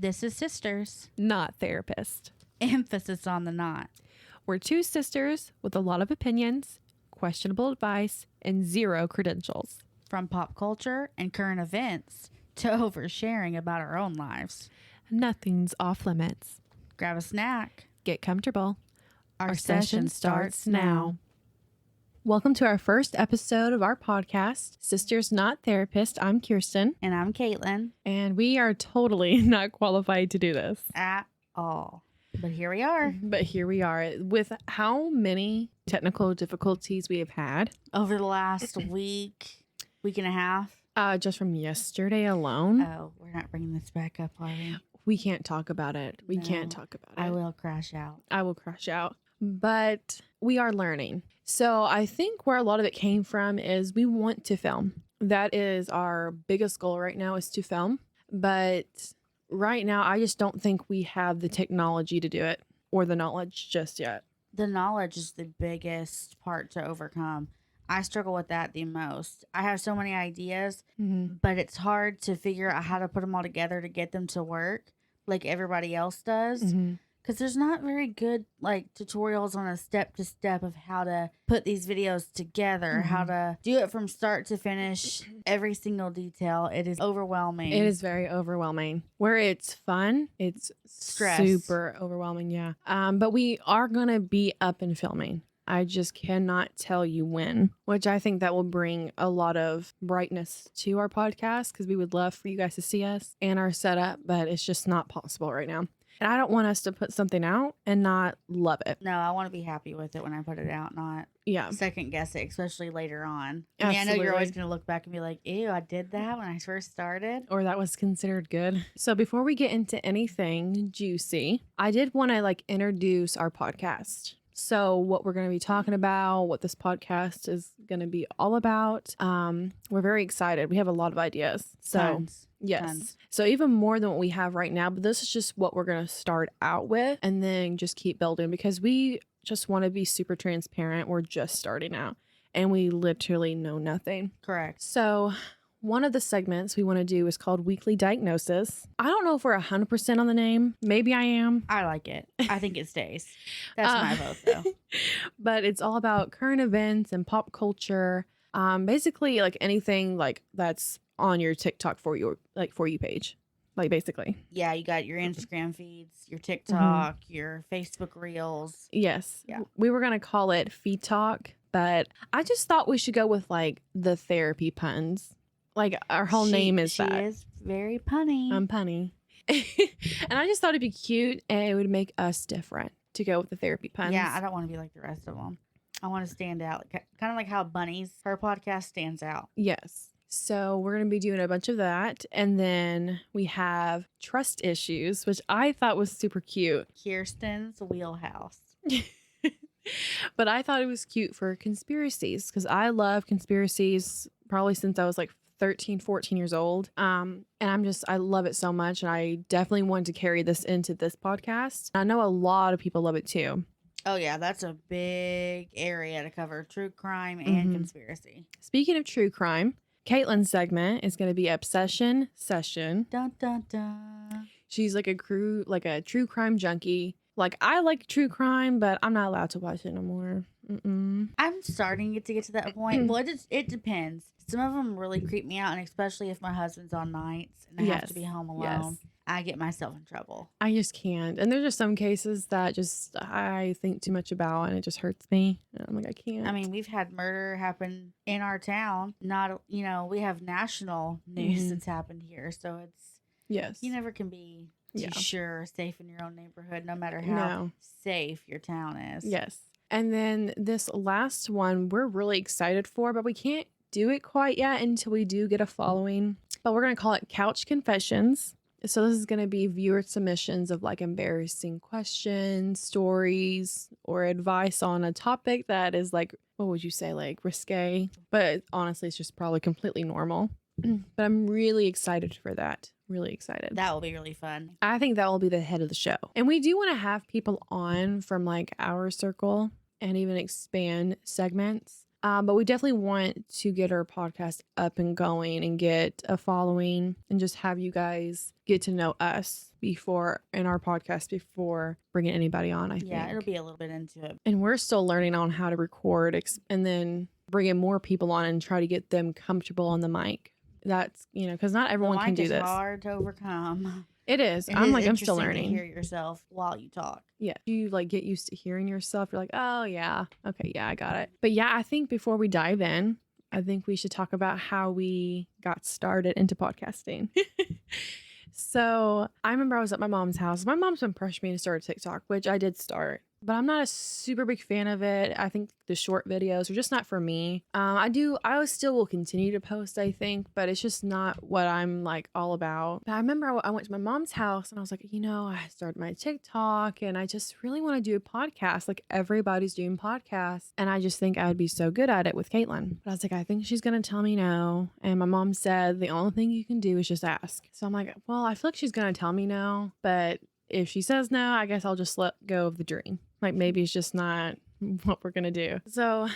This is Sisters. Not therapist. Emphasis on the not. We're two sisters with a lot of opinions, questionable advice, and zero credentials. From pop culture and current events to oversharing about our own lives. Nothing's off limits. Grab a snack. Get comfortable. Our session starts now. Welcome to our first episode of our podcast, Sisters Not Therapist. I'm Kirsten. And I'm Caitlin. And we are totally not qualified to do this. At all. But here we are. But here we are. With how many technical difficulties we have had. Over the last week and a half. Just from yesterday alone. Oh, we're not bringing this back up, are we? We can't talk about it. We No, can't talk about it. I will crash out. I will crash out. But we are learning. So I think where a lot of it came from is we want to film. That is our biggest goal right now, is to film. But right now, I just don't think we have the technology to do it or the knowledge just yet. The knowledge is the biggest part to overcome. I struggle with that the most. I have so many ideas, but it's hard to figure out how to put them all together to get them to work like everybody else does. Because there's not very good like tutorials on a step-to-step of how to put these videos together, how to do it from start to finish, every single detail. It is overwhelming. It is very overwhelming. Where it's fun, it's Stress. super overwhelming, yeah. But we are going to be up and filming. I just cannot tell you when, which I think that will bring a lot of brightness to our podcast because we would love for you guys to see us and our setup, but it's just not possible right now. And I don't want us to put something out and not love it. No, I want to be happy with it when I put it out, not second guess it, especially later on. I mean, I know you're always going to look back and be like, ew, I did that when I first started. Or that was considered good. So before we get into anything juicy, I did want to introduce our podcast. So what we're going to be talking about, what this podcast is going to be all about. We're very excited. We have a lot of ideas. So Tons. yes. Tons. So even more than what we have right now, but this is just what we're going to start out with and then just keep building because we just want to be super transparent. We're just starting out and we literally know nothing. Correct. So one of the segments we want to do is called Weekly Diagnosis. I don't know if we're 100% on the name. Maybe I am. I like it. I think it stays. That's my vote, though. But it's all about current events and pop culture. Basically, anything that's on your TikTok for you page. Basically. Yeah, you got your Instagram feeds, your TikTok, your Facebook Reels. Yes. Yeah. We were going to call it Feed Talk, but I just thought we should go with the therapy puns. Our whole name is that. She is very punny. I'm punny. And I just thought it'd be cute and it would make us different to go with the therapy puns. Yeah, I don't want to be like the rest of them. I want to stand out. Kind of like how Bunny's, her podcast stands out. Yes. So we're going to be doing a bunch of that. And then we have trust issues, which I thought was super cute. Kirsten's wheelhouse. But I thought it was cute for conspiracies because I love conspiracies probably since I was 13, 14 years old. And I love it so much. And I definitely wanted to carry this into this podcast. I know a lot of people love it too. Oh, yeah. That's a big area to cover. True crime and conspiracy. Speaking of true crime, Caitlin's segment is going to be Obsession Session. Dun, dun, dun. She's a true crime junkie. I like true crime, but I'm not allowed to watch it no more. I'm starting to get to that point. Well, it depends. Some of them really creep me out, and especially if my husband's on nights and I have to be home alone, I get myself in trouble. I just can't. And there's just some cases that I think too much about, and it just hurts me. I'm I can't. I mean, we've had murder happen in our town. Not, we have national news that's happened here, so it's you never can be too sure safe in your own neighborhood, no matter how safe your town is. Yes. And then this last one we're really excited for, but we can't do it quite yet until we do get a following. But we're going to call it Couch Confessions. So this is going to be viewer submissions of embarrassing questions, stories, or advice on a topic that is what would you say, risque? But honestly, it's just probably completely normal. But I'm really excited for that. Really excited. That will be really fun. I think that will be the head of the show. And we do want to have people on from our circle and even expand segments. But we definitely want to get our podcast up and going and get a following and just have you guys get to know us before in our podcast before bringing anybody on, I think. Yeah, it'll be a little bit into it. And we're still learning on how to record and then bringing more people on and try to get them comfortable on the mic. That's, because not everyone can do this. It's hard to overcome. It is. I'm still learning. To hear yourself while you talk. Yeah. You get used to hearing yourself. You're like, oh yeah. Okay. Yeah, I got it. But yeah, I think before we dive in, I think we should talk about how we got started into podcasting. So I remember I was at my mom's house. My mom's been pressuring me to start a TikTok, which I did start. But I'm not a super big fan of it. I think the short videos are just not for me. I still will continue to post, I think, but it's just not what I'm like all about. But I remember I went to my mom's house and I was like, I started my TikTok and I just really want to do a podcast. Like everybody's doing podcasts. And I just think I would be so good at it with Caitlin. But I was like, I think she's going to tell me no. And my mom said, the only thing you can do is just ask. So I'm like, well, I feel like she's going to tell me no, but if she says no, I guess I'll just let go of the dream. Like maybe it's just not what we're going to do. So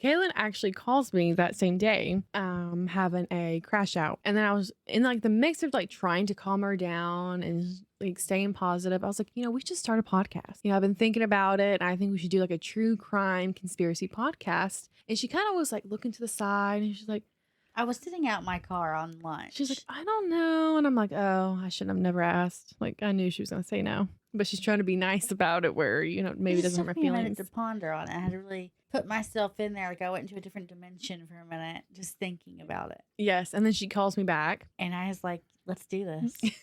Kaylin actually calls me that same day, having a crash out. And then I was in like the mix of like trying to calm her down and like staying positive. I was like, we should start a podcast. I've been thinking about it and I think we should do like a true crime conspiracy podcast. And she kind of was like looking to the side and she's like, I was sitting out in my car on lunch. She's like, I don't know. And I'm like, oh, I should have never asked. Like, I knew she was going to say no. But she's trying to be nice about it where, maybe it doesn't hurt my feelings. I had to ponder on it. I had to really put myself in there. Like, I went into a different dimension for a minute just thinking about it. Yes. And then she calls me back. And I was like, let's do this.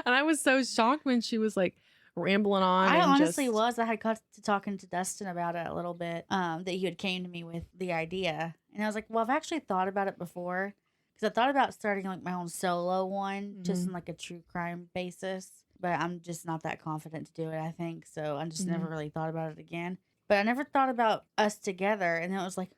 And I was so shocked when she was like rambling on. I honestly was. I had got to talking to Dustin about it a little bit, that he had came to me with the idea. And I was like, well, I've actually thought about it before. Because I thought about starting like my own solo one, just in like a true crime basis. But I'm just not that confident to do it, I think. So I just never really thought about it again. But I never thought about us together. And then it was like,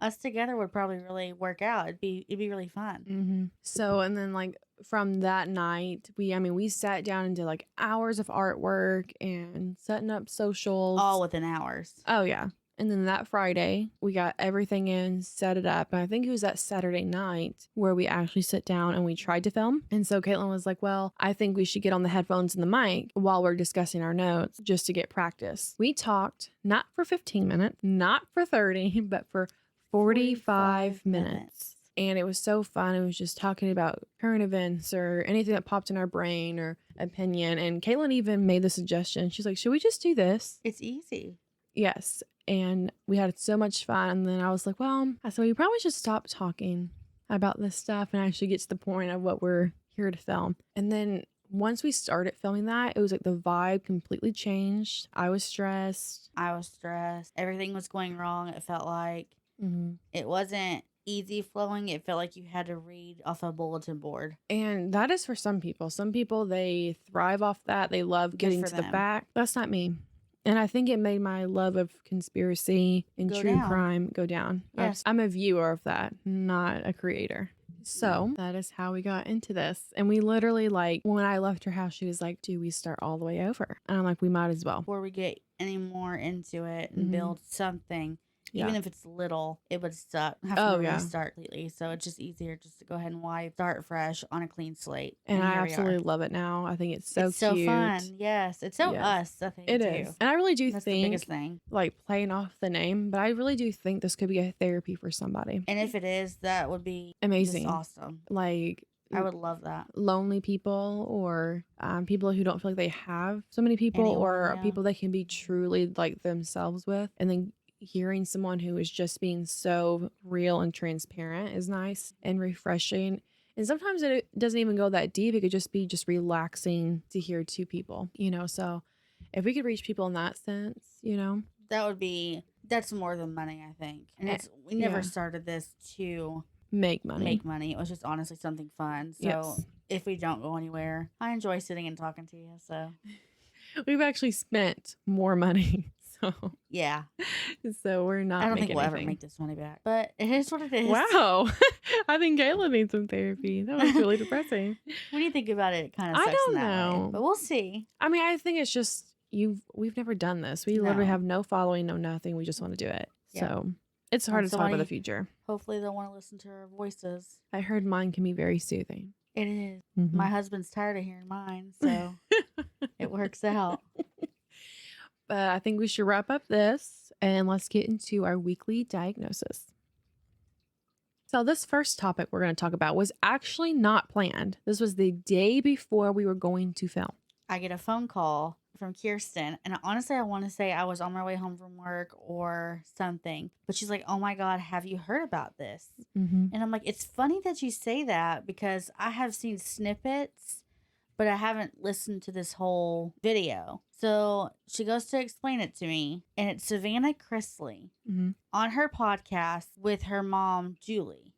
us together would probably really work out. It'd be really fun. So, and then like from that night, we sat down and did like hours of artwork and setting up socials. All within hours. Oh, yeah. And then that Friday, we got everything in, set it up. And I think it was that Saturday night where we actually sit down and we tried to film. And so Caitlin was like, well, I think we should get on the headphones and the mic while we're discussing our notes just to get practice. We talked not for 15 minutes, not for 30, but for 45 minutes. And it was so fun. It was just talking about current events or anything that popped in our brain or opinion. And Caitlin even made the suggestion. She's like, should we just do this? It's easy. Yes. And we had so much fun. And then I was like, well, I said, we probably should stop talking about this stuff and actually get to the point of what we're here to film. And then once we started filming that, it was like the vibe completely changed. I was stressed. Everything was going wrong. It felt like it wasn't easy flowing. It felt like you had to read off a bulletin board. And that is for some people. Some people, they thrive off that. They love getting to the fact. That's not me. And I think it made my love of conspiracy and true crime go down. Yes. I'm a viewer of that, not a creator. So that is how we got into this. And we literally, like, when I left her house, she was like, do we start all the way over? And I'm like, we might as well. Before we get any more into it and build something, even if it's little, it would suck. Start completely. So it's just easier just to go ahead and start fresh on a clean slate. And I absolutely love it now. I think it's so cute. So fun. Yes. It's so us, I think, it is. And I really do That's think, the biggest thing. Like, playing off the name, but I really do think this could be a therapy for somebody. And if it is, that would be amazing. Just awesome. Like, I would love that. Lonely people or people who don't feel like they have so many people or people that can be truly like themselves with. And then hearing someone who is just being so real and transparent is nice and refreshing. And sometimes it doesn't even go that deep. It could just be just relaxing to hear two people, So if we could reach people in that sense, that's more than money, I think. And we never started this to make money. It was just honestly something fun. So if we don't go anywhere, I enjoy sitting and talking to you. So we've actually spent more money. Yeah. So we're not. I don't think we'll ever make this money back, but it is what it is. Wow. I think Kayla needs some therapy. That was really depressing. When you think about it, it kind of sucks. I don't know, but we'll see. I think it's just we've never done this. We literally have no following, no nothing. We just want to do it. Yeah. So It's hard And to talk about the somebody, future. hopefully they'll want to listen to our voices. I heard mine can be very soothing. It is. Mhm. My husband's tired of hearing mine, so it works out. But I think we should wrap up this and let's get into our weekly diagnosis. So this first topic we're going to talk about was actually not planned. This was the day before we were going to film. I get a phone call from Kirsten, and honestly, I want to say I was on my way home from work or something, but she's like, "Oh my God, have you heard about this?" Mm-hmm. And I'm like, "It's funny that you say that because I have seen snippets, but I haven't listened to this whole video." So she goes to explain it to me, and it's Savannah Chrisley on her podcast with her mom, Julie.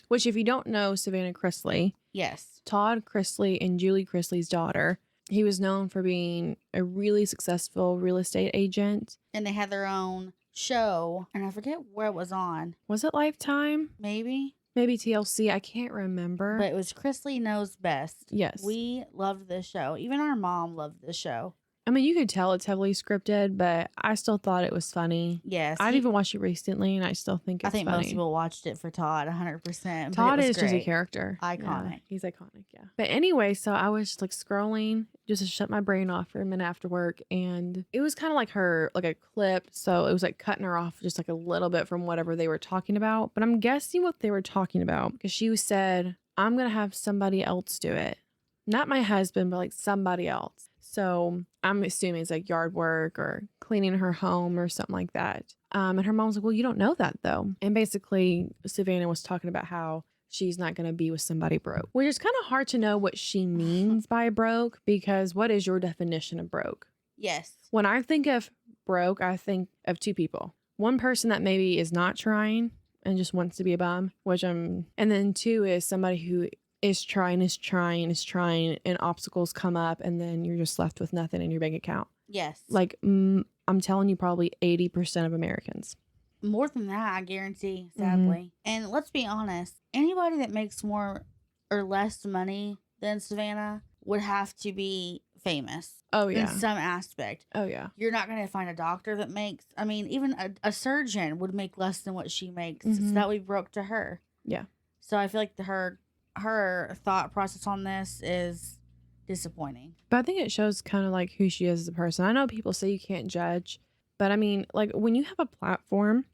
Which, if you don't know Savannah Chrisley, yes, Todd Chrisley and Julie Chrisley's daughter, he was known for being a really successful real estate agent. And they had their own show, and I forget where it was on. Was it Lifetime? Maybe TLC. I can't remember. But it was Chrisley Knows Best. Yes. We loved this show. Even our mom loved the show. I mean, you could tell it's heavily scripted, but I still thought it was funny. Yes. I've even watched it recently, and I still think it's funny. I think most people watched it for Todd, 100%. Todd is just a character. Iconic. Yeah, he's iconic, yeah. But anyway, so I was like scrolling just to shut my brain off for a minute after work, and it was kind of like her, like a clip. So it was like cutting her off just like a little bit from whatever they were talking about. But I'm guessing what they were talking about because she said, "I'm going to have somebody else do it. Not my husband, but like somebody else." So I'm assuming it's like yard work or cleaning her home or something like that. And her mom's like, "Well, you don't know that though." And basically Savannah was talking about how she's not going to be with somebody broke, which is kind of hard to know what she means by broke, because what is your definition of broke? Yes. When I think of broke, I think of two people. One person that maybe is not trying and just wants to be a bum, and then two is somebody who is trying, and obstacles come up, and then you're just left with nothing in your bank account. Yes. Like, I'm telling you, probably 80% of Americans. More than that, I guarantee, sadly. And let's be honest, anybody that makes more or less money than Savannah would have to be famous. Oh, yeah. In some aspect. Oh, yeah. You're not going to find a doctor that makes, I mean, even a surgeon would make less than what she makes. So that would be broke to her. Yeah. So I feel like her thought process on this is disappointing. But I think it shows kind of like who she is as a person. I know people say you can't judge, but I mean, like when you have a platform,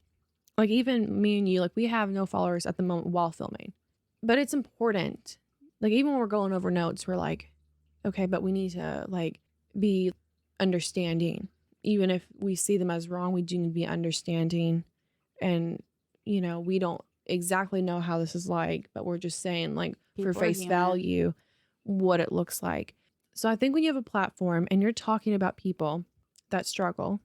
like even me and you, like we have no followers at the moment while filming, but it's important. Like even when we're going over notes, we're like, okay, but we need to like be understanding. Even if we see them as wrong, we do need to be understanding. And, you know, we don't exactly know how this is like, but we're just saying like People for face value what it looks like. So I think when you have a platform and you're talking about people that struggle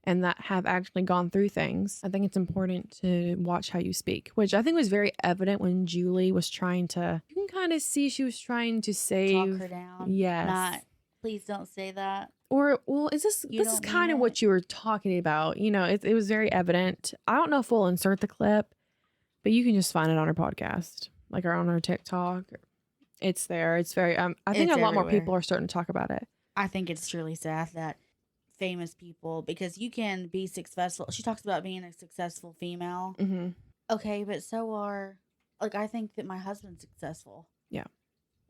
and that have actually gone through things, I think it's important to watch how you speak, which I think was very evident when Julie was trying to, you can kind of see she was trying to save. Talk her down. Yes. Not, please don't say that. Or, well, this is kind of what you were talking about. You know, it was very evident. I don't know if we'll insert the clip, but you can just find it on our podcast, like or on our TikTok. It's there. It's very, I think a lot more people are starting to talk about it. I think it's truly sad that famous people, because you can be successful. She talks about being a successful female. Mm-hmm. Okay, but so are, like, I think that my husband's successful. Yeah.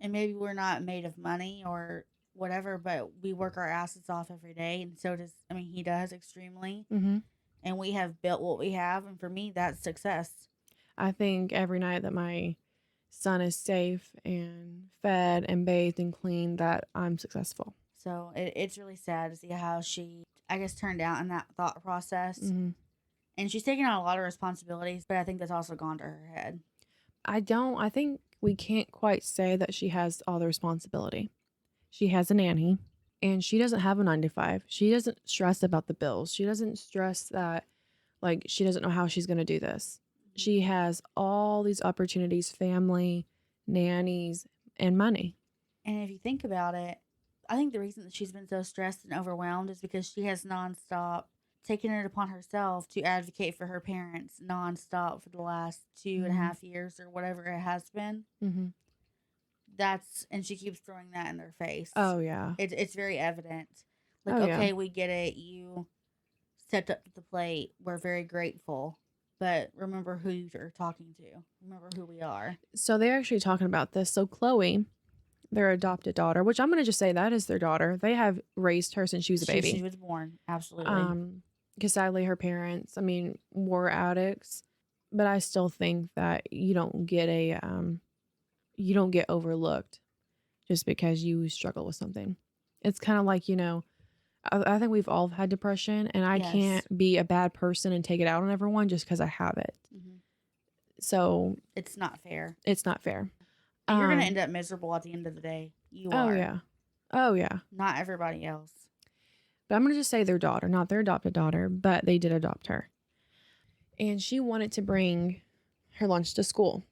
And maybe we're not made of money or whatever, but we work our asses off every day. And so does, I mean, he does extremely. Mm-hmm. And we have built what we have. And for me, that's success. I think every night that my son is safe and fed and bathed and cleaned, that I'm successful. So it's really sad to see how she, I guess, turned out in that thought process. Mm-hmm. And she's taking on a lot of responsibilities, but I think that's also gone to her head. I think we can't quite say that she has all the responsibility. She has a nanny and she doesn't have a 9-to-5. She doesn't stress about the bills. She doesn't stress that, like, she doesn't know how she's going to do this. She has all these opportunities, family, nannies, and money. And if you think about it, I think the reason that she's been so stressed and overwhelmed is because she has nonstop taken it upon herself to advocate for her parents nonstop for the last 2.5 years or whatever it has been. Mm-hmm. And she keeps throwing that in their face. Oh, yeah. It's very evident. Like, Oh, okay, yeah. we get it. You stepped up to the plate. We're very grateful. but remember who you're talking to. Remember who we are. So they're actually talking about this. So Chloe, their adopted daughter, which I'm going to just say that is their daughter. They have raised her since she was a baby. She was born. Absolutely. Because sadly her parents, I mean, were addicts, but I still think that you don't get overlooked just because you struggle with something. It's kind of like, I think we've all had depression, and I can't be a bad person and take it out on everyone just because I have it. Mm-hmm. So it's not fair. It's not fair. You're going to end up miserable at the end of the day. You are. Oh, yeah. Not everybody else. But I'm going to just say their daughter, not their adopted daughter, but they did adopt her. And she wanted to bring her lunch to school.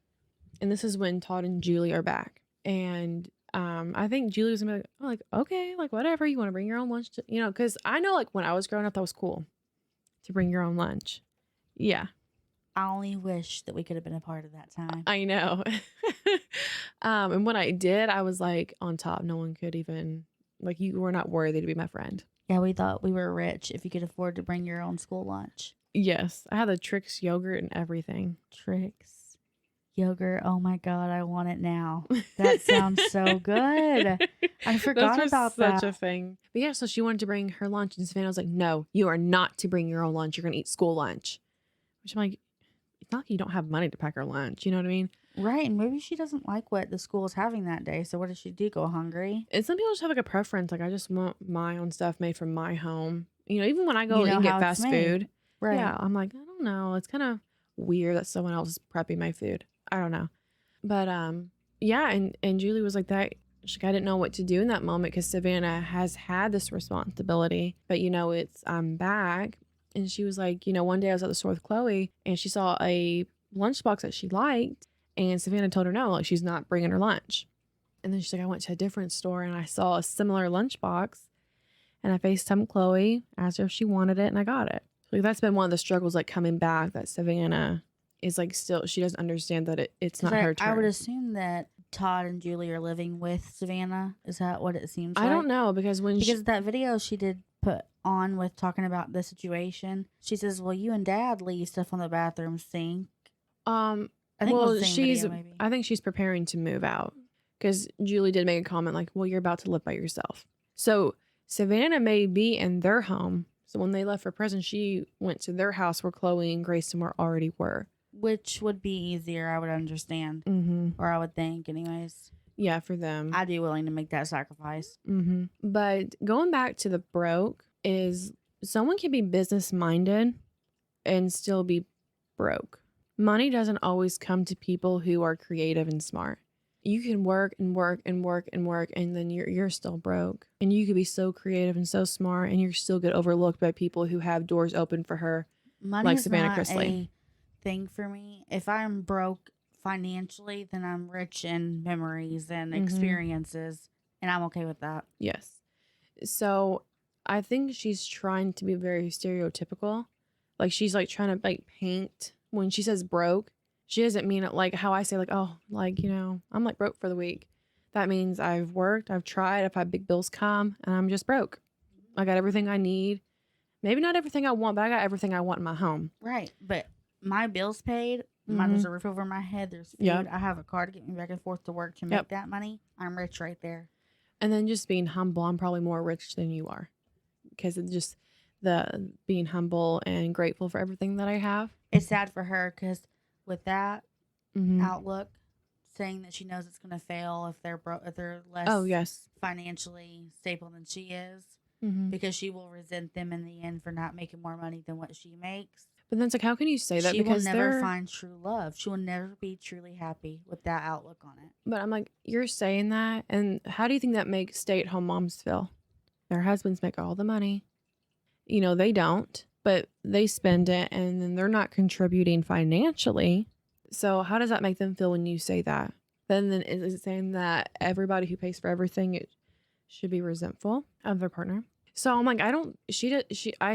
And this is when Todd and Julie are back. And I think Julie was going to be like, okay, like whatever, you want to bring your own lunch, because I know like when I was growing up, that was cool to bring your own lunch. Yeah. I only wish that we could have been a part of that time. I know. And when I did, I was like on top. No one could even, like, you were not worthy to be my friend. Yeah, we thought we were rich if you could afford to bring your own school lunch. Yes. I had the Trix yogurt and everything. Trix yogurt. Oh my God, I want it now. That sounds so good. I forgot about that. Such a thing. But yeah, so she wanted to bring her lunch, and Savannah was like, no, you are not to bring your own lunch. You're going to eat school lunch. Which I'm like, it's not like you don't have money to pack her lunch. You know what I mean? Right. And maybe she doesn't like what the school is having that day. So what does she do? Go hungry? And some people just have like a preference. Like, I just want my own stuff made from my home. Even when I go and get fast food. Right. Yeah. I'm like, I don't know. It's kind of weird that someone else is prepping my food. I don't know. But yeah. And Julie was like that. She's like, I didn't know what to do in that moment because Savannah has had this responsibility. But I'm back. And she was like, one day I was at the store with Chloe and she saw a lunchbox that she liked. And Savannah told her no, like she's not bringing her lunch. And then she's like, I went to a different store and I saw a similar lunchbox. And I FaceTimed Chloe, asked her if she wanted it, and I got it. Like that's been one of the struggles, like coming back, that Savannah is like still, she doesn't understand that it's not her turn. I would assume that Todd and Julie are living with Savannah. Is that what it seems like? I don't know because that video she did put on with talking about the situation, she says, well, you and Dad leave stuff on the bathroom sink. I think I think she's preparing to move out because Julie did make a comment like, well, you're about to live by yourself. So Savannah may be in their home. So when they left for prison, she went to their house where Chloe and Grayson already were. Which would be easier, I would understand. Mm-hmm. Or I would think anyways. Yeah, for them. I'd be willing to make that sacrifice. Mm-hmm. But going back to the broke is someone can be business minded and still be broke. Money doesn't always come to people who are creative and smart. You can work and work and work and work, and then you're still broke. And you could be so creative and so smart, and you're still get overlooked by people who have doors open for her, like Savannah Chrisley. A thing for me. If I'm broke financially, then I'm rich in memories and experiences, and I'm okay with that. Yes. So I think she's trying to be very stereotypical. Like she's like trying to like paint. When she says broke, she doesn't mean it like how I say like, oh, like, I'm like broke for the week. That means I've worked, I've tried, I've had big bills come, and I'm just broke. I got everything I need. Maybe not everything I want, but I got everything I want in my home. Right. But my bills paid. There's a roof over my head. There's food. Yep. I have a car to get me back and forth to work to make that money. I'm rich right there. And then just being humble, I'm probably more rich than you are. Because it's just the being humble and grateful for everything that I have. It's sad for her because with that outlook, saying that she knows it's going to fail if they're less financially stable than she is, because she will resent them in the end for not making more money than what she makes. But then it's like, how can you say that? She will never find true love. She will never be truly happy with that outlook on it. But I'm like, you're saying that, and how do you think that makes stay-at-home moms feel? Their husbands make all the money. They don't, but they spend it, and then they're not contributing financially. So how does that make them feel when you say that? Then is it saying that everybody who pays for everything it should be resentful of their partner? So I'm like, I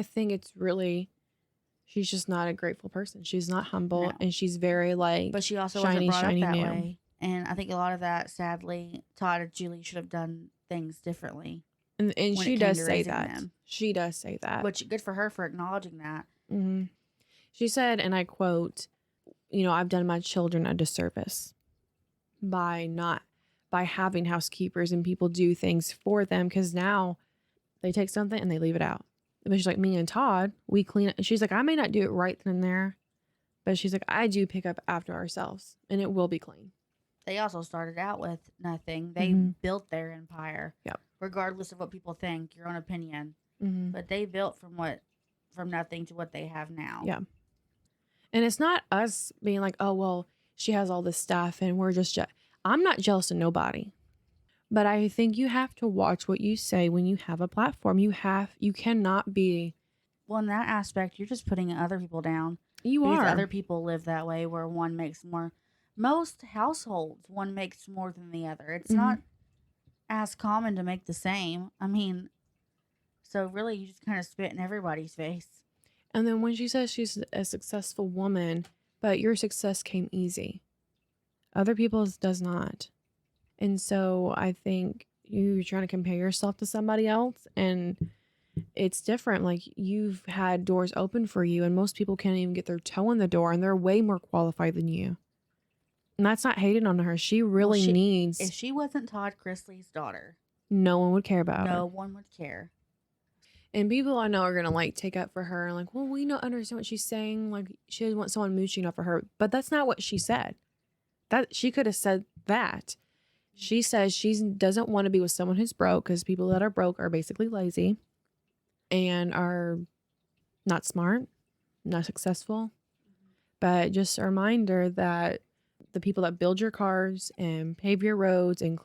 think it's really, she's just not a grateful person. She's not humble, and she's very like, but she also wasn't brought up that way. And I think a lot of that, sadly, Todd and Julie should have done things differently. And she does say that. She does say that. Which good for her for acknowledging that. Mm-hmm. She said, and I quote, I've done my children a disservice by having housekeepers and people do things for them, because now they take something and they leave it out. But she's like, me and Todd, we clean it. She's like, I may not do it right then and there, but she's like, I do pick up after ourselves and it will be clean. They also started out with nothing. They built their empire. Yep. Regardless of what people think, your own opinion. But they built from nothing to what they have now. Yeah. And it's not us being like, oh, well, she has all this stuff and we're just, I'm not jealous of nobody. But I think you have to watch what you say when you have a platform. You cannot be. Well, in that aspect, you're just putting other people down. You because are. Other people live that way where one makes more. Most households, one makes more than the other. It's not as common to make the same. I mean, so really you just kind of spit in everybody's face. And then when she says she's a successful woman, but your success came easy. Other people's does not. And so I think you're trying to compare yourself to somebody else, and it's different. Like, you've had doors open for you, and most people can't even get their toe in the door, and they're way more qualified than you. And that's not hating on her. She really needs. If she wasn't Todd Chrisley's daughter, no one would care about her. No one would care. And people I know are going to like take up for her and like, well, we don't understand what she's saying. Like, she doesn't want someone mooching off of her. But that's not what she said. That she could have said that. She says she doesn't want to be with someone who's broke, because people that are broke are basically lazy and are not smart, not successful. But just a reminder that the people that build your cars and pave your roads and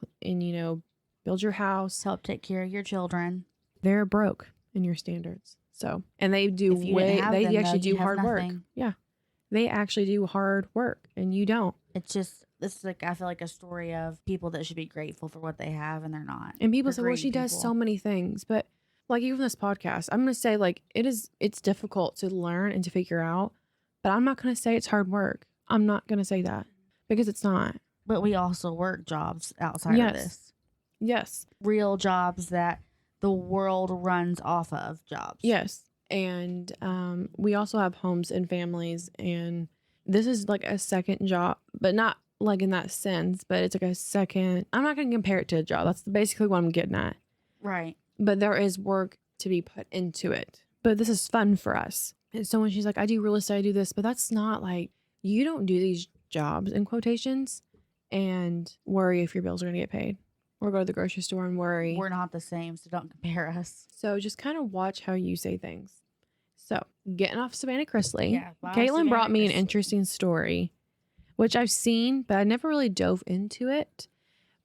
build your house, help take care of your children, they're broke in your standards. So, and they do actually do hard work. Yeah. They actually do hard work and you don't. It's just, this is like, I feel like a story of people that should be grateful for what they have and they're not. And people say, well, she does so many things. But like, even this podcast, I'm going to say, like, it's difficult to learn and to figure out, but I'm not going to say it's hard work. I'm not going to say that, because it's not. But we also work jobs outside of this. Yes. Real jobs that the world runs off of jobs. Yes. And we also have homes and families, and this is like a second job, but not like in that sense, but it's like a second. I'm not going to compare it to a job. That's basically what I'm getting at. Right. But there is work to be put into it. But this is fun for us. And so when she's like, I do real estate, I do this, but that's not like, you don't do these jobs in quotations and worry if your bills are going to get paid, or go to the grocery store and worry. We're not the same, so don't compare us. So just kind of watch how you say things. So getting off Savannah Chrisley, yeah, Caitlin brought me an interesting story, which I've seen, but I never really dove into it.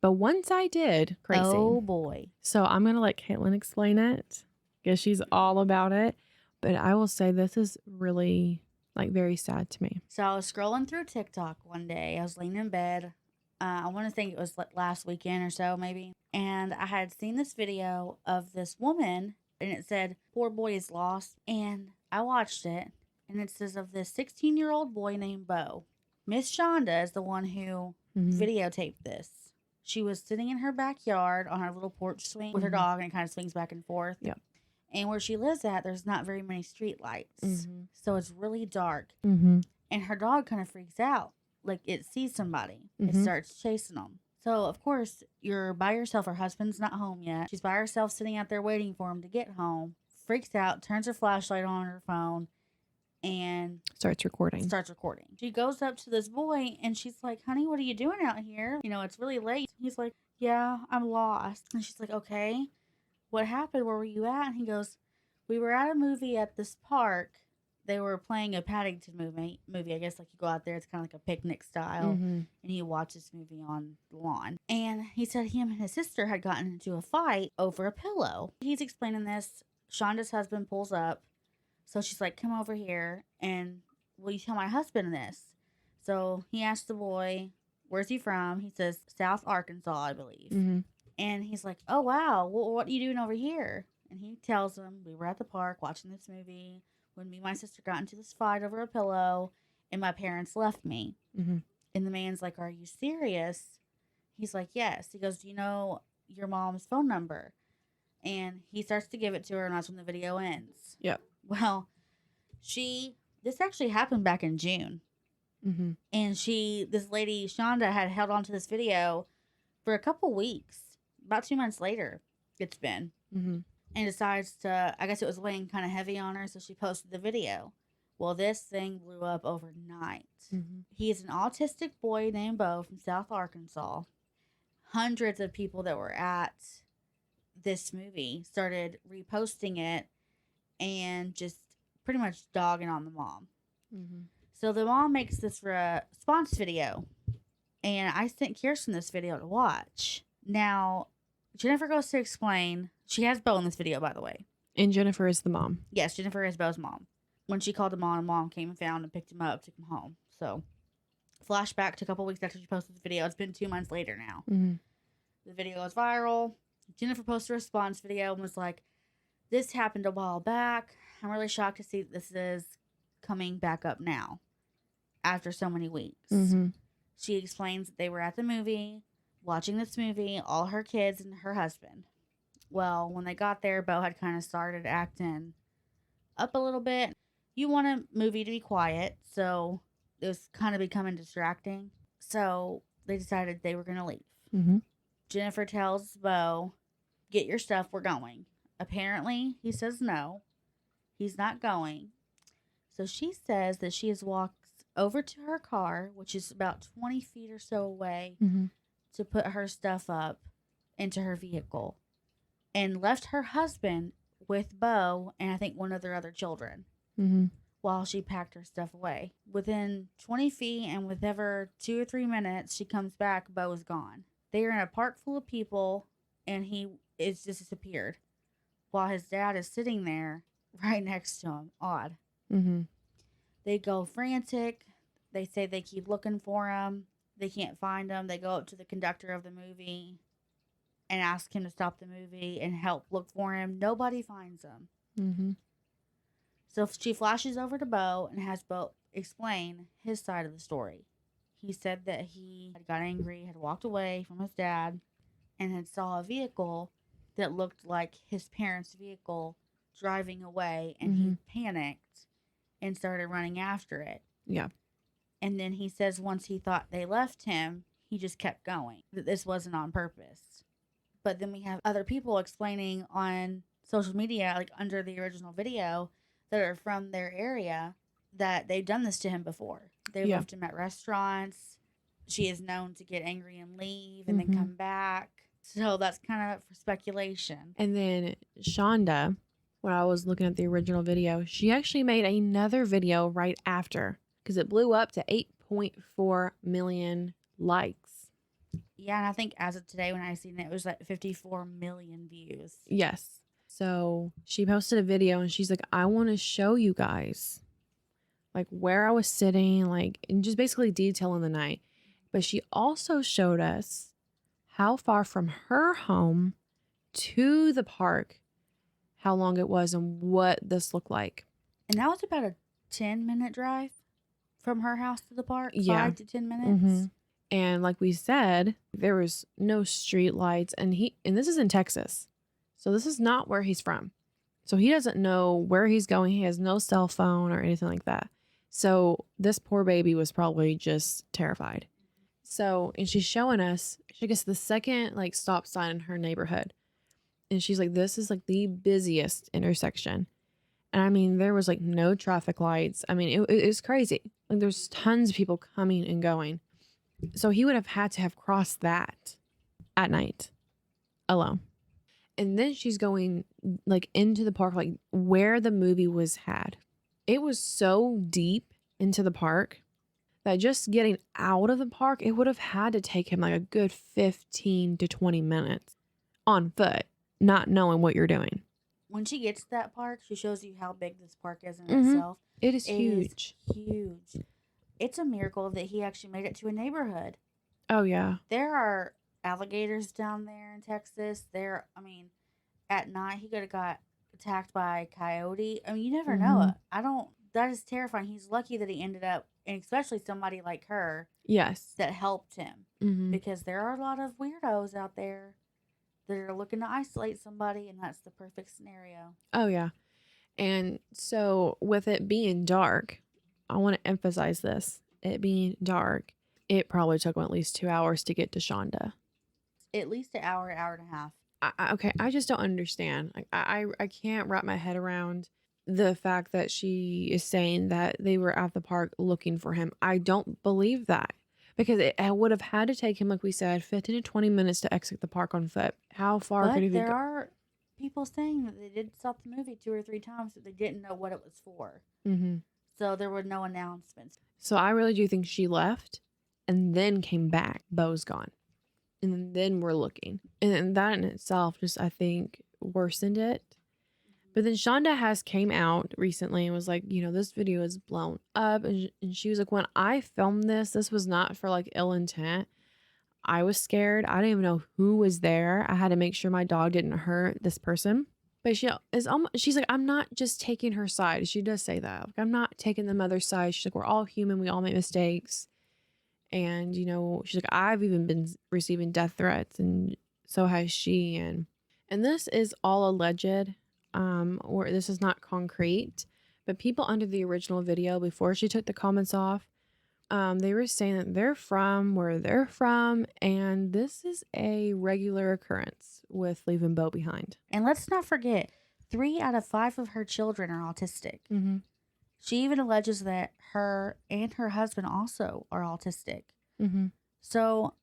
But once I did, crazy. Oh boy. So I'm going to let Caitlin explain it, because she's all about it. But I will say this is really like very sad to me. So I was scrolling through TikTok one day. I was laying in bed. I want to think it was last weekend or so, maybe. And I had seen this video of this woman, and it said, poor boy is lost. And I watched it, and it says of this 16-year-old boy named Bo. Miss Shonda is the one who videotaped this. She was sitting in her backyard on her little porch swing with her dog, and it kind of swings back and forth. Yep. And where she lives at, there's not very many street lights. So it's really dark. And her dog kind of freaks out. Like, it sees somebody. It starts chasing them. So, of course, you're by yourself. Her husband's not home yet. She's by herself sitting out there waiting for him to get home. Freaks out, turns her flashlight on her phone, and starts recording. She goes up to this boy, and she's like, honey, what are you doing out here? It's really late. He's like, yeah, I'm lost. And she's like, okay, what happened? Where were you at? And he goes, we were at a movie at this park. They were playing a Paddington movie. I guess, like, you go out there, it's kind of like a picnic style, and you watch this movie on the lawn. And he said him and his sister had gotten into a fight over a pillow. He's explaining this. Shonda's husband pulls up. So she's like, come over here, and will you tell my husband this? So he asked the boy, where's he from? He says, South Arkansas, I believe. And he's like, oh, wow, well, what are you doing over here? And he tells him, we were at the park watching this movie when me and my sister got into this fight over a pillow, and my parents left me. And the man's like, are you serious? He's like, yes. He goes, do you know your mom's phone number? And he starts to give it to her, and that's when the video ends. Yep. Well, she This actually happened back in June. Mm-hmm. And this lady, Shonda, had held on to this video for a couple weeks. About 2 months later, it's been. Mm-hmm. And decides to, I guess it was weighing kind of heavy on her, so she posted the video. Well, this thing blew up overnight. Mm-hmm. He is an autistic boy named Bo from South Arkansas. Hundreds of people that were at this movie started reposting it and just pretty much dogging on the mom. Mm-hmm. So the mom makes this response video, and I sent Kirsten this video to watch. Now, Jennifer goes to explain. She has Bo in this video, by the way. And Jennifer is the mom. Yes, Jennifer is Bo's mom. When she called the mom came and found and picked him up, took him home. So, flashback to a couple weeks after she posted the video. It's been 2 months later now. Mm-hmm. The video goes viral. Jennifer posted a response video and was like, "This happened a while back. I'm really shocked to see that this is coming back up now after so many weeks." Mm-hmm. She explains that they were at the movie, watching this movie, all her kids and her husband. Well, when they got there, Bo had kind of started acting up a little bit. You want a movie to be quiet, so it was kind of becoming distracting. So they decided they were going to leave. Mm-hmm. Jennifer tells Bo, "Get your stuff, we're going." Apparently, he says no. He's not going. So she says that she has walked over to her car, which is about 20 feet or so away, Mm-hmm. to put her stuff up into her vehicle, and left her husband with Bo and I think one of their other children Mm-hmm. while she packed her stuff away. Within 20 feet and with ever 2 or 3 minutes, she comes back, Bo is gone. They are in a park full of people, and he is just disappeared while his dad is sitting there right next to him. Odd. Mm-hmm. They go frantic. They say they keep looking for him. They can't find him. They go up to the conductor of the movie and ask him to stop the movie and help look for him. Nobody finds him. Mm-hmm. So she flashes over to Bo and has Bo explain his side of the story. He said that he had got angry, had walked away from his dad, and had saw a vehicle that looked like his parents' vehicle driving away, and he panicked and started running after it. Yeah. And then he says once he thought they left him, he just kept going, that this wasn't on purpose. But then we have other people explaining on social media, like under the original video, that are from their area, that they've done this to him before. They've left him at restaurants. She is known to get angry and leave and then come back. So that's kind of for speculation. And then Shonda, when I was looking at the original video, she actually made another video right after because it blew up to 8.4 million likes. Yeah, and I think as of today when I seen it, it was like 54 million views. Yes. So she posted a video and she's like, "I want to show you guys like where I was sitting, like, and just basically detailing the night." But she also showed us how far from her home to the park, how long it was and what this looked like. And that was about a 10-minute drive from her house to the park. Yeah. 5 to 10 minutes. And like we said, there was no street lights, and this is in Texas. So this is not where he's from. So he doesn't know where he's going. He has no cell phone or anything like that. So this poor baby was probably just terrified. So, and she's showing us, she gets the second like stop sign in her neighborhood. And she's like, this is like the busiest intersection. And I mean, there was like no traffic lights. I mean, it was crazy. Like there's tons of people coming and going. So he would have had to have crossed that at night alone. And then she's going like into the park, like where the movie was had. It was so deep into the park that just getting out of the park, it would have had to take him like a good 15 to 20 minutes on foot, not knowing what you're doing. When she gets to that park, she shows you how big this park is in itself. It is huge. Huge. It's a miracle that he actually made it to a neighborhood. Oh, yeah. There are alligators down there in Texas. At night he could have got attacked by a coyote. I mean, you never know. That is terrifying. He's lucky that he ended up, and especially somebody like her. Yes. That helped him. Because there are a lot of weirdos out there that are looking to isolate somebody, and that's the perfect scenario. Oh, yeah. And so with it being dark, I want to emphasize this. It being dark, it probably took him at least 2 hours to get to Shonda. At least an hour, hour and a half. Okay, I just don't understand. Like, I can't wrap my head around the fact that she is saying that they were at the park looking for him. I don't believe that, because it would have had to take him, like we said, 15 to 20 minutes to exit the park on foot. How far could he But there go? are people saying that they did stop the movie 2 or 3 times, but they didn't know what it was for. Mm-hmm. So there were no announcements. So I really do think she left and then came back. Bo's gone. And then we're looking. And that in itself just, I think, worsened it. But then Shonda has came out recently and was like, this video is blown up. And she was like, when I filmed this was not for like ill intent. I was scared. I didn't even know who was there. I had to make sure my dog didn't hurt this person. But she's like, I'm not just taking her side. She does say that. Like, I'm not taking the mother's side. She's like, we're all human. We all make mistakes. And, she's like, I've even been receiving death threats, and so has she. And this is all alleged, or this is not concrete. But people under the original video, before she took the comments off, they were saying that they're from where they're from, and this is a regular occurrence with leaving Bo behind. And let's not forget, 3 out of 5 of her children are autistic. Mm-hmm. She even alleges that her and her husband also are autistic. Mm-hmm. So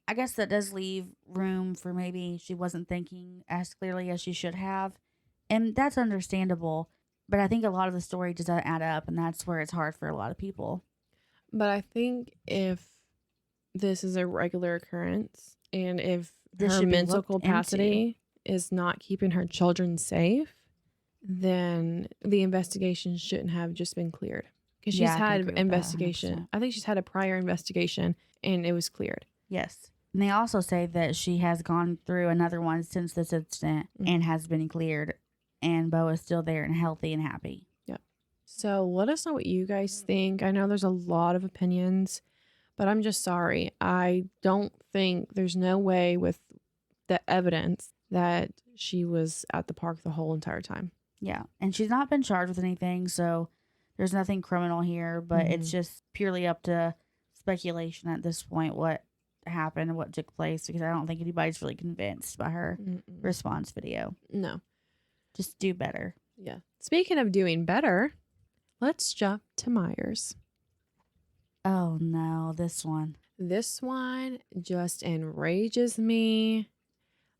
I guess that does leave room for maybe she wasn't thinking as clearly as she should have. And that's understandable. But I think a lot of the story doesn't add up, and that's where it's hard for a lot of people. But I think if this is a regular occurrence, and if her mental capacity is not keeping her children safe, then the investigation shouldn't have just been cleared. Because she's had investigation. I think she's had a prior investigation, and it was cleared. Yes. And they also say that she has gone through another one since this incident and has been cleared, and Bo is still there and healthy and happy. Yep. So let us know what you guys think. I know there's a lot of opinions, but I'm just sorry. I don't think there's no way with the evidence that she was at the park the whole entire time. Yeah. And she's not been charged with anything, so there's nothing criminal here, but it's just purely up to speculation at this point what happened and what took place, because I don't think anybody's really convinced by her response video. No. Just do better. Yeah. Speaking of doing better, let's jump to Meijer's. Oh no, this one. This one just enrages me.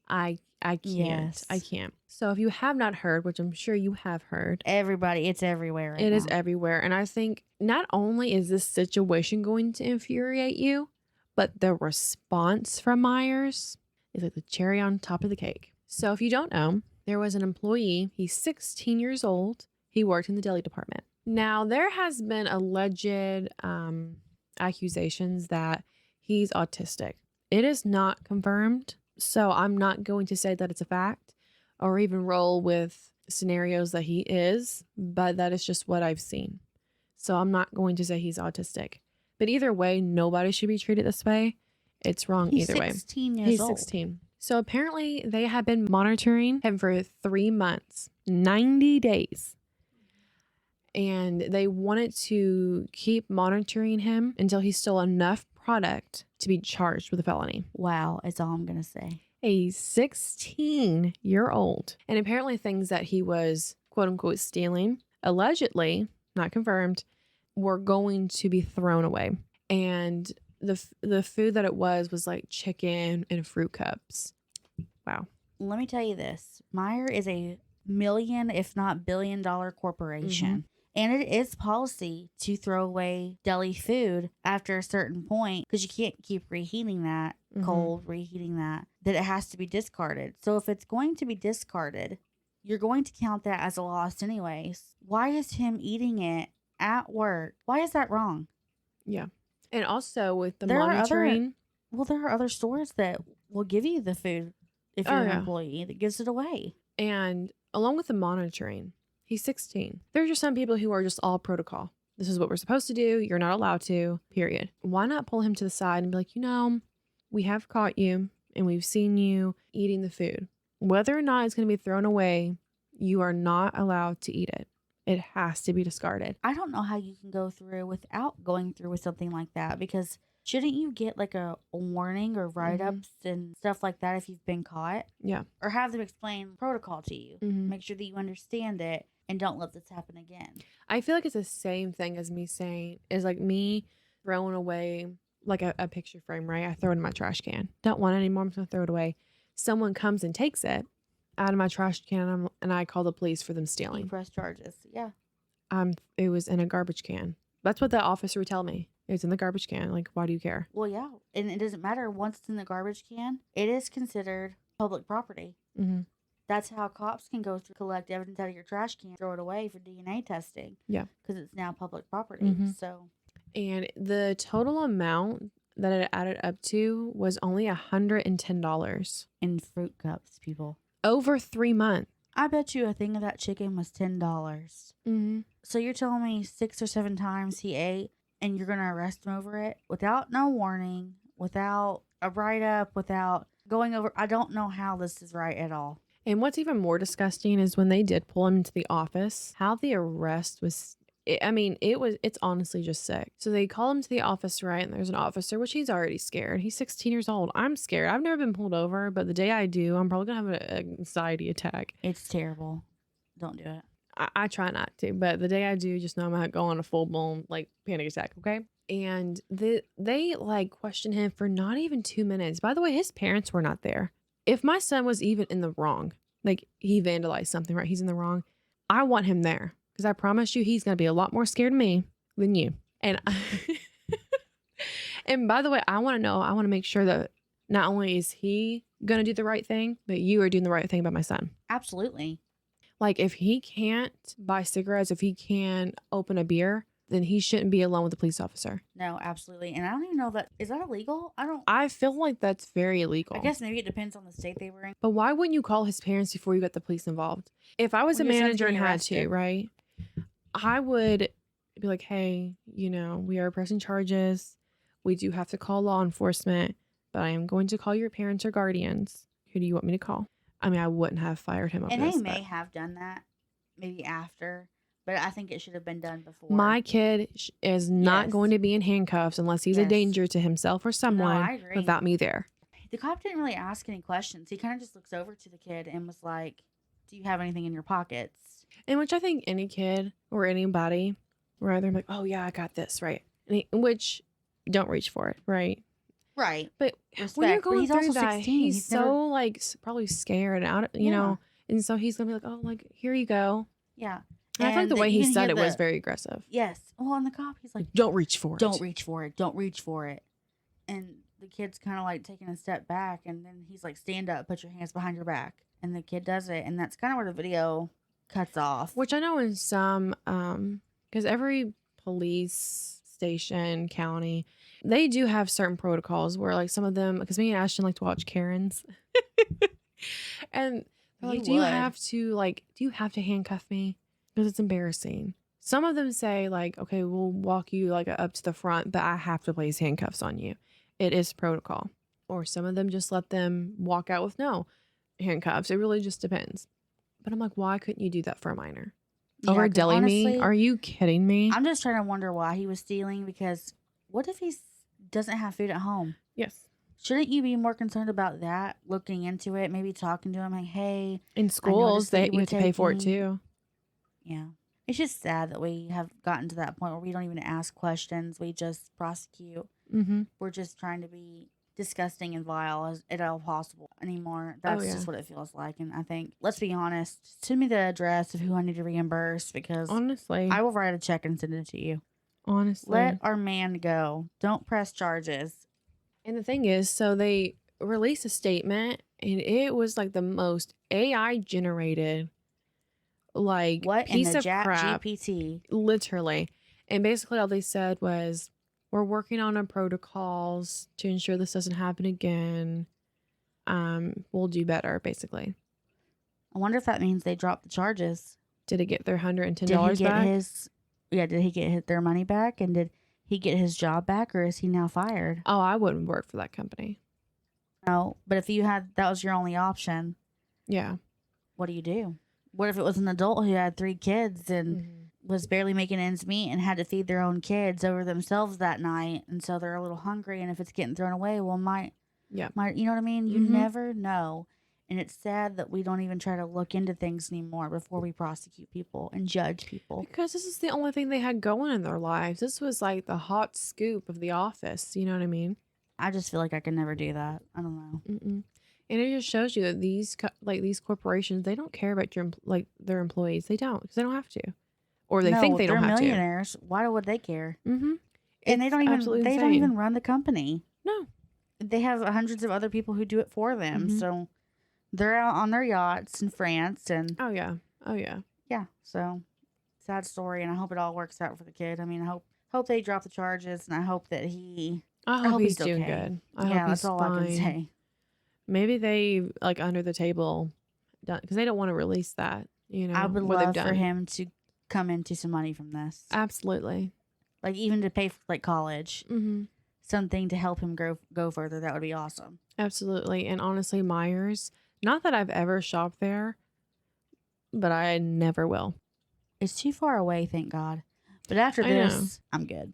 I can't. Yes. I can't. So if you have not heard, which I'm sure you have heard. Everybody, it's everywhere right now. It is everywhere. And I think not only is this situation going to infuriate you, but the response from Meijer's is like the cherry on top of the cake. So if you don't know, there was an employee. He's 16 years old. He worked in the deli department. Now, there has been alleged accusations that he's autistic. It is not confirmed. So I'm not going to say that it's a fact or even roll with scenarios that he is, but that is just what I've seen. So I'm not going to say he's autistic. But either way, nobody should be treated this way. It's wrong either way. He's 16 years old. He's 16. So apparently they have been monitoring him for 3 months, 90 days. And they wanted to keep monitoring him until he stole enough product to be charged with a felony. Wow, is all I'm going to say. A 16-year-old. And apparently things that he was, quote unquote, stealing, allegedly, not confirmed, were going to be thrown away. And the food that it was like chicken and fruit cups. Wow. Let me tell you this. Meijer is a million, if not billion-dollar corporation. And it is policy to throw away deli food after a certain point, because you can't keep reheating that, cold, reheating that it has to be discarded. So if it's going to be discarded, you're going to count that as a loss anyways. Why is him eating it at work? Why is that wrong? Yeah. And also with the monitoring. There are other stores that will give you the food if you're an employee that gives it away. And along with the monitoring, he's 16. There's just some people who are just all protocol. This is what we're supposed to do. You're not allowed to, period. Why not pull him to the side and be like, we have caught you and we've seen you eating the food. Whether or not it's going to be thrown away, you are not allowed to eat it. It has to be discarded. I don't know how you can go through without going through with something like that, because shouldn't you get like a warning or write-ups and stuff like that if you've been caught? Yeah. Or have them explain protocol to you. Make sure that you understand it and don't let this happen again. I feel like it's the same thing as me throwing away like a picture frame, right? I throw it in my trash can. Don't want it anymore. I'm just going to throw it away. Someone comes and takes it out of my trash can and I call the police for them You stealing. press charges. Yeah. It was in a garbage can. That's what the officer would tell me. It was in the garbage can. Like, why do you care? Well, yeah. And it doesn't matter. Once it's in the garbage can, it is considered public property. That's how cops can go through, collect evidence out of your trash can, throw it away for DNA testing. Yeah. Because it's now public property. So. And the total amount that it added up to was only $110. In fruit cups, people. Over 3 months. I bet you a thing of that chicken was $10. So you're telling me 6 or 7 times he ate, and you're going to arrest him over it without no warning, without a write-up, without going over. I don't know how this is right at all. And what's even more disgusting is when they did pull him into the office, how the arrest was. It's honestly just sick. So they call him to the office, right? And there's an officer, which he's already scared. He's 16 years old. I'm scared. I've never been pulled over, but the day I do, I'm probably going to have an anxiety attack. It's terrible. Don't do it. I try not to, but the day I do, just know I'm going to go on a full-blown like panic attack, okay? And they like question him for not even 2 minutes. By the way, his parents were not there. If my son was even in the wrong, like he vandalized something, right? He's in the wrong. I want him there. Because I promise you, he's going to be a lot more scared of me than you. And and by the way, I want to make sure that not only is he going to do the right thing, but you are doing the right thing by my son. Absolutely. Like if he can't buy cigarettes, if he can't open a beer, then he shouldn't be alone with a police officer. No, absolutely. And I don't even know is that illegal? I feel like that's very illegal. I guess maybe it depends on the state they were in. But why wouldn't you call his parents before you got the police involved? If I was a manager and had to, right? I would be like, hey, we are pressing charges. We do have to call law enforcement, but I am going to call your parents or guardians. Who do you want me to call? I mean, I wouldn't have fired him over and this. And they may have done that maybe after, but I think it should have been done before. My kid is not going to be in handcuffs unless he's a danger to himself or someone without me there. The cop didn't really ask any questions. He kind of just looks over to the kid and was like, do you have anything in your pockets? And which I think any kid or anybody, right, they're like, oh, yeah, I got this, right? Which don't reach for it, right? Right. But respect, when you're going through that, 16. he's so like probably scared out, you know, and so he's going to be like, oh, like, here you go. Yeah. And I feel like the way he said it was very aggressive. Yes. Well, and the cop, he's like, don't reach for it. Don't reach for it. Don't reach for it. And the kid's kind of like taking a step back, and then he's like, stand up, put your hands behind your back. And the kid does it, and that's kind of where the video cuts off. Which I know in some, because every police station, county, they do have certain protocols where like some of them, because me and Ashton like to watch Karens. And they're like, do you have to handcuff me? Because it's embarrassing. Some of them say like, okay, we'll walk you like up to the front, but I have to place handcuffs on you. It is protocol. Or some of them just let them walk out with no handcuffs. It really just depends. But I'm like, why couldn't you do that for a minor? Over a deli me? Are you kidding me? I'm just trying to wonder why he was stealing, because what if he doesn't have food at home? Yes. Shouldn't you be more concerned about that, looking into it, maybe talking to him like, hey. In schools, you have to pay for it too. Yeah. It's just sad that we have gotten to that point where we don't even ask questions. We just prosecute. Mm-hmm. We're just trying to be disgusting and vile as at all possible anymore. That's just what it feels like. And I think, let's be honest, send me the address of who I need to reimburse, because honestly, I will write a check and send it to you. Honestly. Let our man go. Don't press charges. And the thing is, so they released a statement, and it was like the most AI generated like piece of crap. GPT? Literally. And basically all they said was, we're working on our protocols to ensure this doesn't happen again. We'll do better, basically. I wonder if that means they dropped the charges. Did it get their $110 back? Did he get their money back? And did he get his job back, or is he now fired? Oh, I wouldn't work for that company. No, but if that was your only option. Yeah. What do you do? What if it was an adult who had 3 kids and was barely making ends meet and had to feed their own kids over themselves that night, and so they're a little hungry. And if it's getting thrown away, well, Yeah. you know what I mean? You Mhm. never know. And it's sad that we don't even try to look into things anymore before we prosecute people and judge people. Because this is the only thing they had going in their lives. This was like the hot scoop of The Office. You know what I mean? I just feel like I could never do that. I don't know. Mm-mm. And it just shows you that these corporations, they don't care about their employees. They don't, because they don't have to, or they think they they're don't have millionaires. Why would they care? to. Mm-hmm. And they don't insane. even run the company. No. They have hundreds of other people who do it for them. Mhm. So they're out on their yachts in France, and Oh yeah. yeah. So sad story, and I hope it all works out for the kid. I mean, I hope they drop the charges, and I hope that I hope he's he's doing okay. good. I hope that's he's all fine. I can say. Maybe they under the table done, because they don't want to release that. You know, I would what they've love for done. him to come into some money from this, Absolutely. like even to pay for like college, Mm-hmm. something to help him go further. That would be awesome. Absolutely. And honestly, Meijer's, not that I've ever shopped there, but I never will. It's too far away, thank God. But after I know. this, I'm good.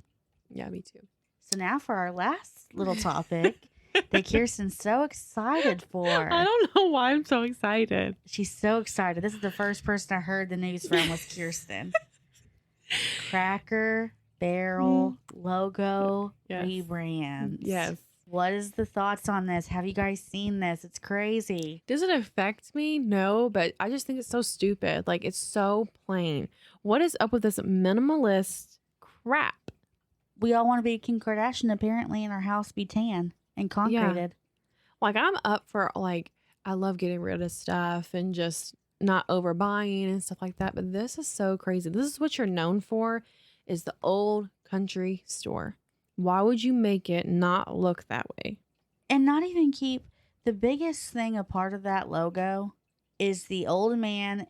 Yeah, me too. So now for our last little topic that Kirsten's so excited for. I don't know why I'm so excited. She's so excited. This is the first person I heard the news from was Kirsten. Cracker Barrel logo Yes. rebrand. Yes. What is the thoughts on this? Have you guys seen this? It's crazy. Does it affect me? No, but I just think it's so stupid. Like, it's so plain. What is up with this minimalist crap? We all want to be Kim Kardashian apparently, and our house be tan and concreted. Like, I'm up for, like, I love getting rid of stuff and just not overbuying and stuff like that. But this is so crazy. This is what you're known for, is the old country store. Why would you make it not look that way? And not even keep the biggest thing a part of that logo is the old man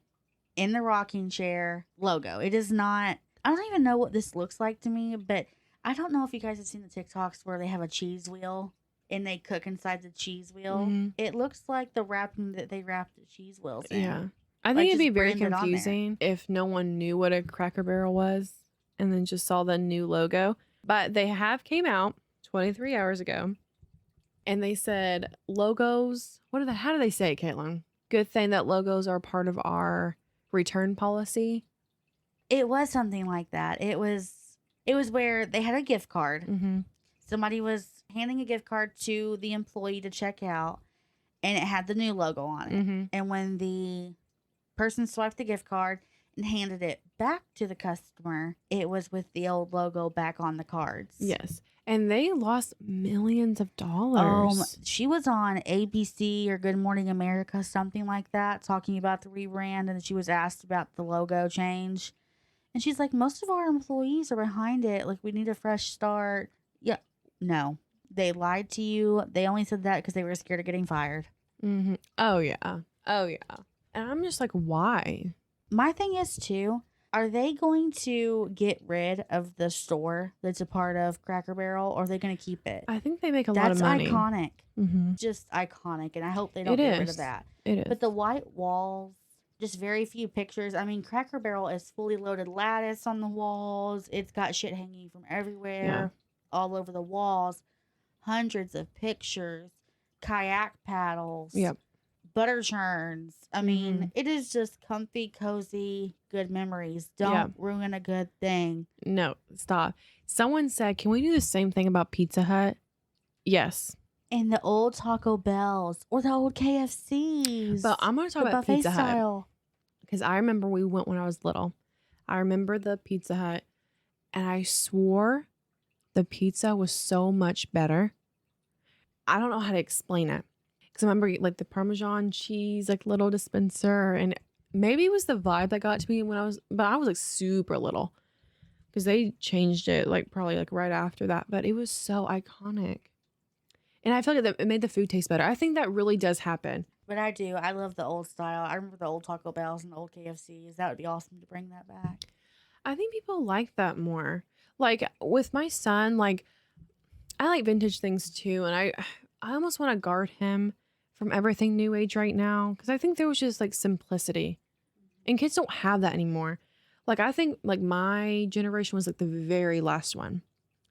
in the rocking chair logo. It is not, I don't even know what this looks like to me, but I don't know if you guys have seen the TikToks where they have a cheese wheel and they cook inside the cheese wheel. Mhm. It looks like the wrapping that they wrapped the cheese wheels in. Yeah. I Like, think it'd be just very branded on there. confusing if no one knew what a Cracker Barrel was and then just saw the new logo. But they have came out 23 hours ago and they said logos. How do they say it, Caitlin? Good thing that logos are part of our return policy. It was something like that. It was where they had a gift card. Mm-hmm. Somebody was handing a gift card to the employee to check out, and it had the new logo on it. Mm-hmm. And when the person swiped the gift card and handed it back to the customer, it was with the old logo back on the cards. Yes. And they lost millions of dollars. She was on ABC or Good Morning America, something like that, talking about the rebrand, and she was asked about the logo change. And she's like, most of our employees are behind it. Like, we need a fresh start. Yeah. No. They lied to you. They only said that because they were scared of getting fired. Mm-hmm. Oh, yeah. And I'm just like, why? My thing is, too, are they going to get rid of the store that's a part of Cracker Barrel, or are they going to keep it? I think they make a lot of That's money. iconic. Mm-hmm. Just iconic. And I hope they don't It get rid is. of that. It is. But the white walls, just very few pictures. I mean, Cracker Barrel is fully loaded lattice on the walls. It's got shit hanging from everywhere, all over the walls. Hundreds of pictures, kayak paddles, Yep. butter churns. I mean, it is just comfy, cozy, good memories. Don't ruin a good thing. No, stop. Someone said, can we do the same thing about Pizza Hut? Yes. And the old Taco Bells or the old KFCs. But I'm going to talk the about buffet Pizza Hut. style. Because I remember we went when I was little. I remember the Pizza Hut. And I swore the pizza was so much better. I don't know how to explain it. Because I remember like the Parmesan cheese, like little dispenser. And maybe it was the vibe that got to me but I was like super little. Because they changed it like probably like right after that. But it was so iconic. And I feel like it made the food taste better. I think that really does happen. But I do. I love the old style. I remember the old Taco Bells and the old KFCs. That would be awesome to bring that back. I think people like that more. Like with my son, like I like vintage things too. And I almost want to guard him from everything new age right now. Because I think there was just like simplicity. And kids don't have that anymore. Like, I think like my generation was like the very last one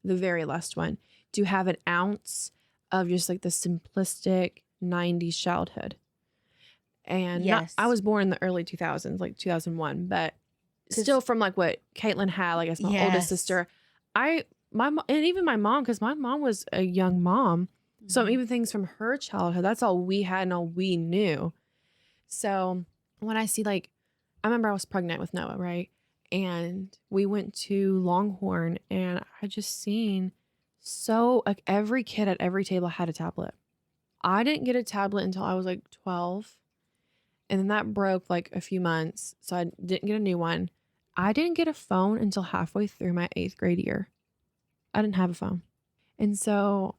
to have an ounce of just like the simplistic 90s childhood. And Yes. I was born in the early 2000s, like 2001, but still from like what Caitlin had, like as my oldest sister, and even my mom, because my mom was a young mom. So even things from her childhood, that's all we had and all we knew. So when I see like, I remember I was pregnant with Noah, right? And we went to Longhorn and I just seen like every kid at every table had a tablet. I didn't get a tablet until I was like 12. And then that broke like a few months. So I didn't get a new one. I didn't get a phone until halfway through my 8th grade year. I didn't have a phone. And so,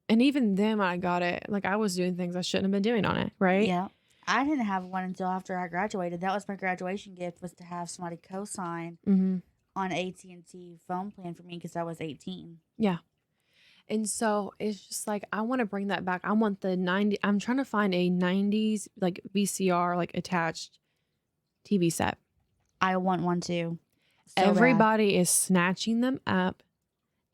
and even then when I got it, like I was doing things I shouldn't have been doing on it, right? Yeah. I didn't have one until after I graduated. That was my graduation gift, was to have somebody co-sign on AT&T phone plan for me because I was 18. Yeah. And so it's just like, I want to bring that back. I want the 90. I'm trying to find a 90s like VCR like attached TV set. I want one too. So Everybody is snatching them up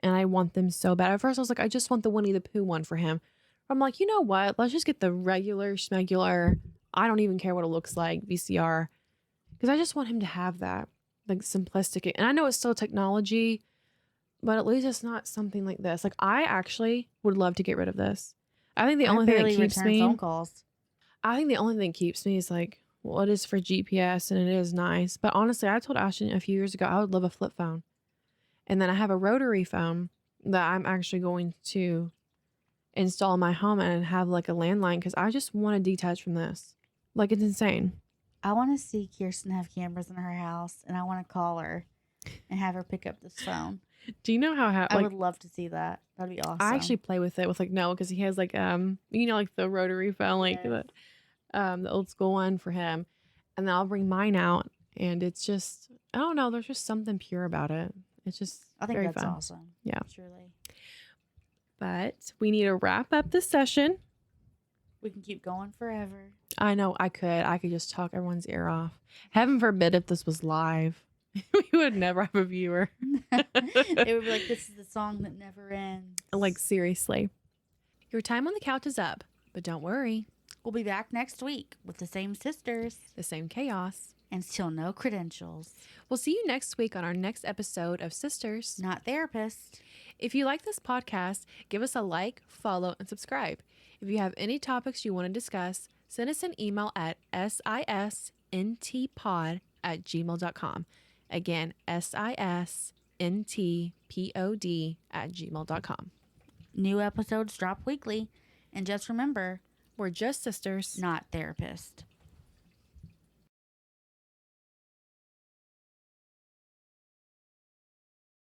and I want them so bad. At first I was like, I just want the Winnie the Pooh one for him. I'm like, you know what? Let's just get the regular schmegular. I don't even care what it looks like, VCR. Because I just want him to have that, like simplistic. And I know it's still technology, but at least it's not something like this. Like I actually would love to get rid of this. I think the only thing that keeps me phone calls. I think the only thing that keeps me is like, well, it is for GPS and it is nice. But honestly, I told Ashton a few years ago I would love a flip phone. And then I have a rotary phone that I'm actually going to install in my home and have like a landline because I just want to detach from this. Like it's insane. I want to see Kirsten have cameras in her house, and I want to call her and have her pick up this phone. Do you know how I would love to see that. That'd be awesome. I actually play with it with like Noah because he has like like the rotary phone, like the old school one for him, and then I'll bring mine out, and it's just I don't know. There's just something pure about it. It's just I think very that's fun. awesome. Yeah, truly. But we need to wrap up this session. We can keep going forever. I know I could just talk everyone's ear off. Heaven forbid if this was live. We would never have a viewer. It would be like, this is the song that never ends. Like, seriously. Your time on the couch is up, but don't worry. We'll be back next week with the same sisters. The same chaos. And still no credentials. We'll see you next week on our next episode of Sisters, Not Therapists. If you like this podcast, give us a like, follow, and subscribe. If you have any topics you want to discuss, send us an email at sisntpod@gmail.com. Again, sisntpod@gmail.com. New episodes drop weekly. And just remember, we're just sisters, not therapists.